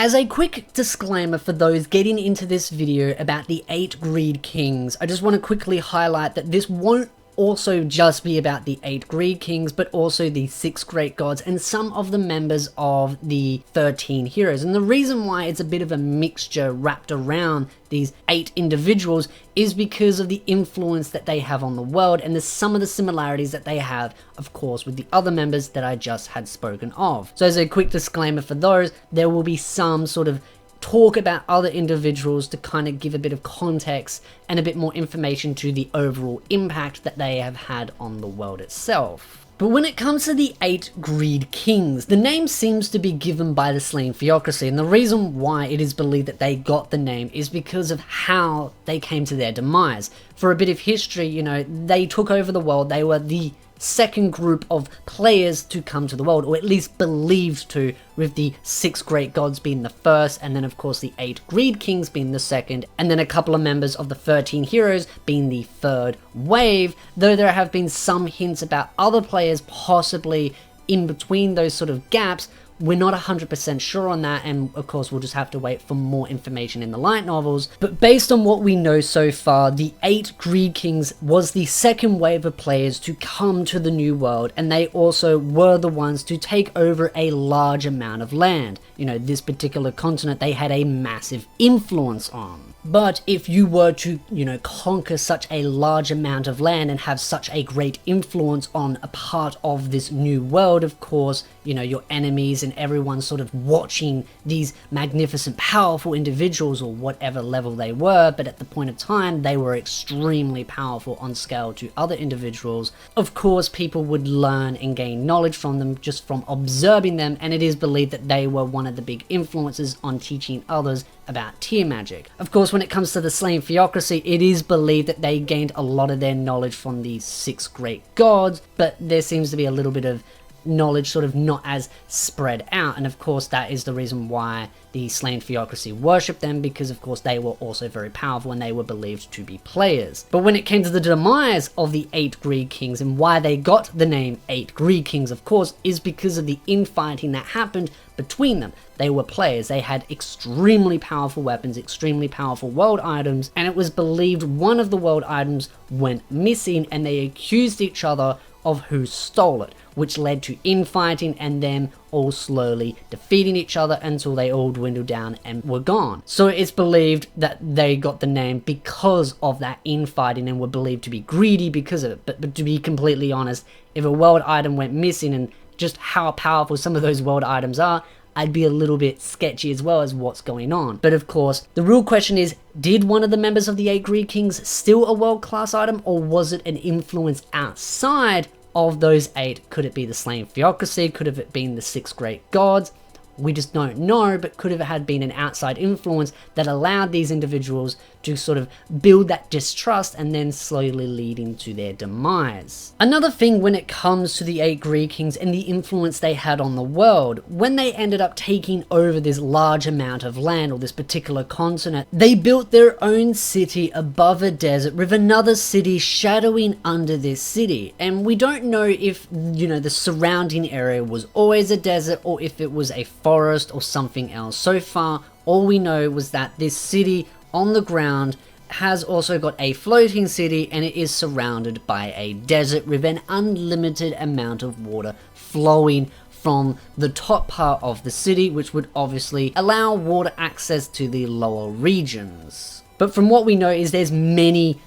As a quick disclaimer for those getting into this video about the 8 Greed Kings, I just want to quickly highlight that this won't also just be about the 8 Greed Kings, but also the 6 Great Gods and some of the members of the 13 heroes. And the reason why it's a bit of a mixture wrapped around these 8 individuals is because of the influence that they have on the world, and there's some of the similarities that they have, of course, with the other members that I just had spoken of. So as a quick disclaimer for those, there will be some sort of talk about other individuals to kind of give a bit of context and a bit more information to the overall impact that they have had on the world itself. But when it comes to the 8 Greed Kings, the name seems to be given by the slain theocracy, and the reason why it is believed that they got the name is because of how they came to their demise. For a bit of history, you know, they took over the world. They were the second group of players to come to the world, or at least believed to, with the 6 Great Gods being the first, and then of course the 8 Greed Kings being the second, and then a couple of members of the 13 heroes being the third wave, though there have been some hints about other players possibly in between those sort of gaps. We're not 100% sure on that, and of course we'll just have to wait for more information in the light novels. But based on what we know so far, the 8 Greed Kings was the second wave of players to come to the new world, and they also were the ones to take over a large amount of land. You know, this particular continent they had a massive influence on. But if you were to, you know, conquer such a large amount of land and have such a great influence on a part of this new world, of course, you know, your enemies and everyone sort of watching these magnificent, powerful individuals, or whatever level they were, but at the point of time, they were extremely powerful on scale to other individuals. Of course, people would learn and gain knowledge from them just from observing them, and it is believed that they were one of the big influences on teaching others about tier magic. Of course, when it comes to the slain theocracy, it is believed that they gained a lot of their knowledge from the 6 Great Gods, but there seems to be a little bit of knowledge sort of not as spread out, and of course that is the reason why the slain theocracy worshipped them, because of course they were also very powerful and they were believed to be players. But when it came to the demise of the 8 Greed Kings and why they got the name 8 Greed Kings, of course, is because of the infighting that happened between them. They were players, they had extremely powerful weapons, extremely powerful world items, and it was believed one of the world items went missing, and they accused each other of who stole it, which led to infighting and them all slowly defeating each other until they all dwindled down and were gone. So it's believed that they got the name because of that infighting and were believed to be greedy because of it. But to be completely honest, if a world item went missing and just how powerful some of those world items are, I'd be a little bit sketchy as well as what's going on. But of course, the real question is, did one of the members of the 8 Greed Kings steal a world-class item, or was it an influence outside of those 8? Could it be the slain theocracy? Could have it been the 6 Great Gods? We just don't know, but could have had been an outside influence that allowed these individuals to sort of build that distrust and then slowly leading to their demise. Another thing when it comes to the 8 Greed Kings and the influence they had on the world, when they ended up taking over this large amount of land, or this particular continent, they built their own city above a desert with another city shadowing under this city. And we don't know if, you know, the surrounding area was always a desert or if it was a forest or something else. So far, all we know was that this city on the ground has also got a floating city, and it is surrounded by a desert with an unlimited amount of water flowing from the top part of the city, which would obviously allow water access to the lower regions. But from what we know is there's many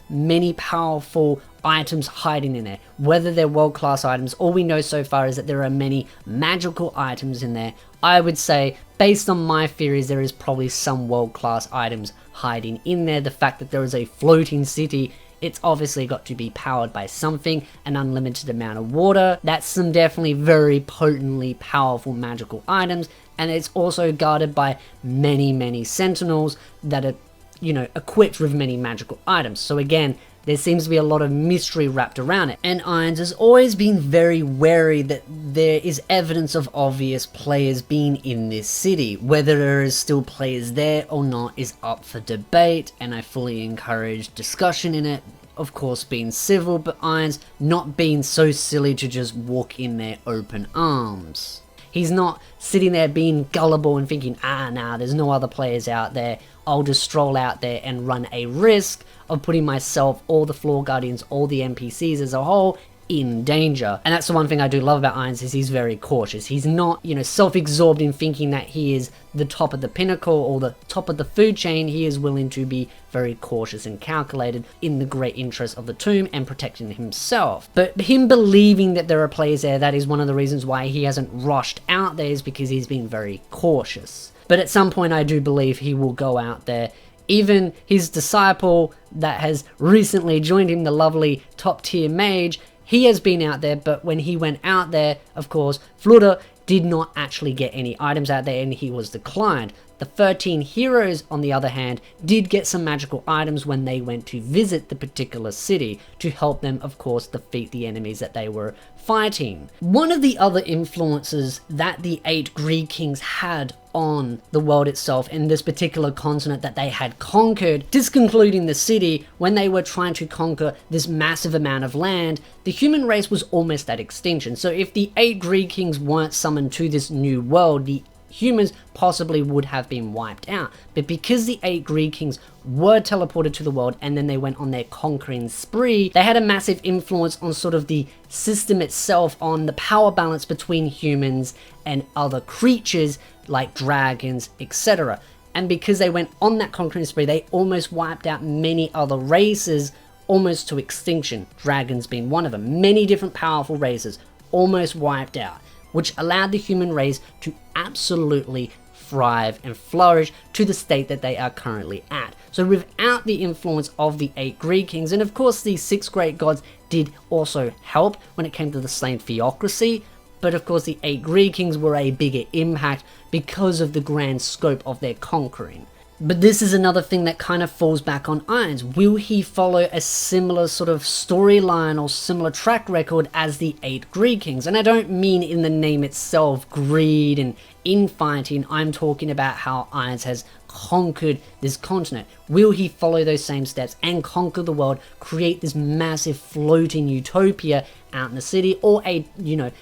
powerful items hiding in there. Whether they're world-class items, all we know so far is that there are many magical items in there. I would say, based on my theories, there is probably some world-class items hiding in there. The fact that there is a floating city, it's obviously got to be powered by something, an unlimited amount of water. That's some definitely very potently powerful magical items, and it's also guarded by many sentinels that are, you know, equipped with many magical items. So again, there seems to be a lot of mystery wrapped around it. And Ainz has always been very wary that there is evidence of obvious players being in this city. Whether there is still players there or not is up for debate, and I fully encourage discussion in it. Of course, being civil, but Ainz not being so silly to just walk in there open arms. He's not sitting there being gullible and thinking, nah, there's no other players out there. I'll just stroll out there and run a risk of putting myself, all the floor guardians, all the NPCs as a whole in danger. And that's the one thing I do love about Ainz, is he's very cautious. He's not, self-absorbed in thinking that he is the top of the pinnacle or the top of the food chain. He is willing to be very cautious and calculated in the great interest of the tomb and protecting himself. But him believing that there are players there, that is one of the reasons why he hasn't rushed out there, is because he's been very cautious. But at some point I do believe he will go out there. Even his disciple that has recently joined him, the lovely top tier mage, he has been out there, but when he went out there, of course, Flutter did not actually get any items out there and he was declined. The 13 heroes, on the other hand, did get some magical items when they went to visit the particular city to help them, of course, defeat the enemies that they were fighting. One of the other influences that the 8 Greed Kings had on the world itself, in this particular continent that they had conquered, disconcluding the city, when they were trying to conquer this massive amount of land, the human race was almost at extinction. So if the 8 Greed Kings weren't summoned to this new world, the humans possibly would have been wiped out. But because the 8 Greed Kings were teleported to the world and then they went on their conquering spree, they had a massive influence on sort of the system itself, on the power balance between humans and other creatures like dragons, etc. And because they went on that conquering spree, they almost wiped out many other races almost to extinction, dragons being one of them. Many different powerful races almost wiped out, which allowed the human race to absolutely thrive and flourish to the state that they are currently at. So without the influence of the 8 Greed Kings, and of course the 6 great gods did also help when it came to the slain theocracy, but of course the 8 Greed Kings were a bigger impact because of the grand scope of their conquering. But this is another thing that kind of falls back on Ainz. Will he follow a similar sort of storyline or similar track record as the 8 Greed Kings? And I don't mean in the name itself, greed and infighting. I'm talking about how Ainz has conquered this continent. Will he follow those same steps and conquer the world, create this massive floating utopia out in the city, or a,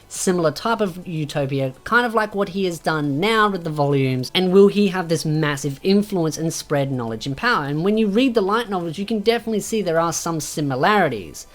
similar type of utopia, kind of like what he has done now with the volumes? And will he have this massive influence and spread knowledge and power? And when you read the light novels, you can definitely see there are some similarities.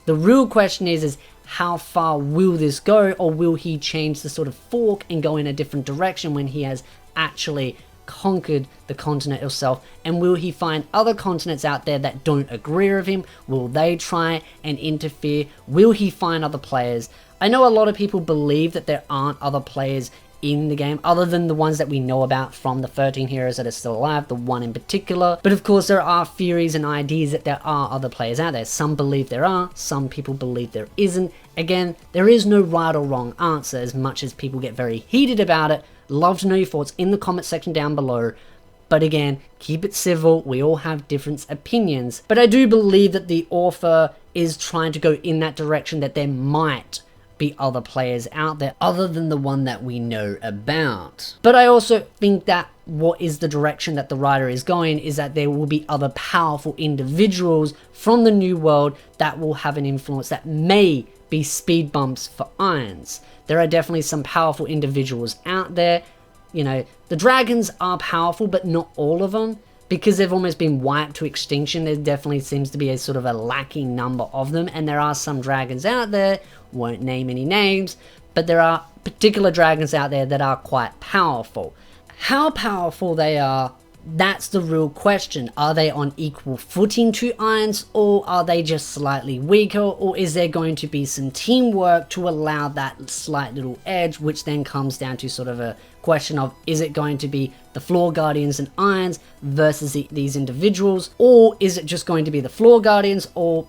The real question is how far will this go, or will he change the sort of fork and go in a different direction when he has actually conquered the continent itself? And will he find other continents out there that don't agree with him? Will they try and interfere? Will he find other players? I know a lot of people believe that there aren't other players in the game other than the ones that we know about from the 13 heroes that are still alive, the one in particular. But of course there are theories and ideas that there are other players out there. Some believe there are, some people believe there isn't. Again, there is no right or wrong answer, as much as people get very heated about it. Love to know your thoughts in the comment section down below. But again, keep it civil, we all have different opinions. But I do believe that the author is trying to go in that direction, that there might be other players out there other than the one that we know about. But I also think that what is the direction that the writer is going is that there will be other powerful individuals from the new world that will have an influence that may be speed bumps for Ainz. There are definitely some powerful individuals out there. The dragons are powerful, but not all of them, because they've almost been wiped to extinction. There definitely seems to be a sort of a lacking number of them, and there are some dragons out there, won't name any names, but there are particular dragons out there that are quite powerful. How powerful they are, that's the real question. Are they on equal footing to Ainz, or are they just slightly weaker, or is there going to be some teamwork to allow that slight little edge, which then comes down to sort of a question of, is it going to be the floor guardians and Ainz versus these individuals, or is it just going to be the floor guardians, or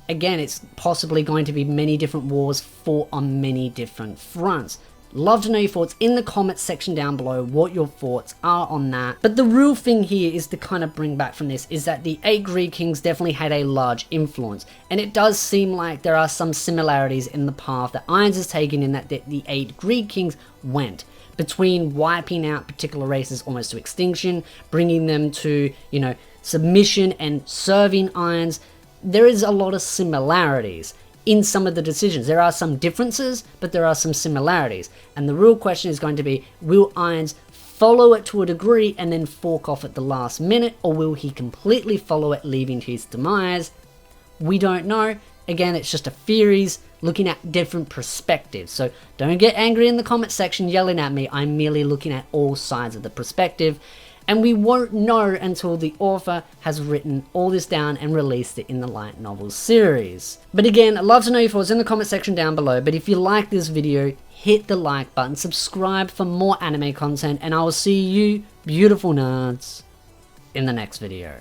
again, it's possibly going to be many different wars fought on many different fronts? Love to know your thoughts in the comments section down below, what your thoughts are on that. But the real thing here is to kind of bring back from this is that the 8 Greed Kings definitely had a large influence, and it does seem like there are some similarities in the path that Ainz has taken, in that the 8 Greed Kings went between wiping out particular races almost to extinction, bringing them to, submission and serving Ainz. There is a lot of similarities in some of the decisions. There are some differences, but there are some similarities. And the real question is going to be, will Ainz follow it to a degree and then fork off at the last minute, or will he completely follow it, leaving to his demise? We don't know. Again, it's just a theories looking at different perspectives. So don't get angry in the comment section yelling at me. I'm merely looking at all sides of the perspective. And we won't know until the author has written all this down and released it in the light novel series. But again, I'd love to know your thoughts in the comment section down below. But if you like this video, hit the like button, subscribe for more anime content, and I will see you beautiful nerds in the next video.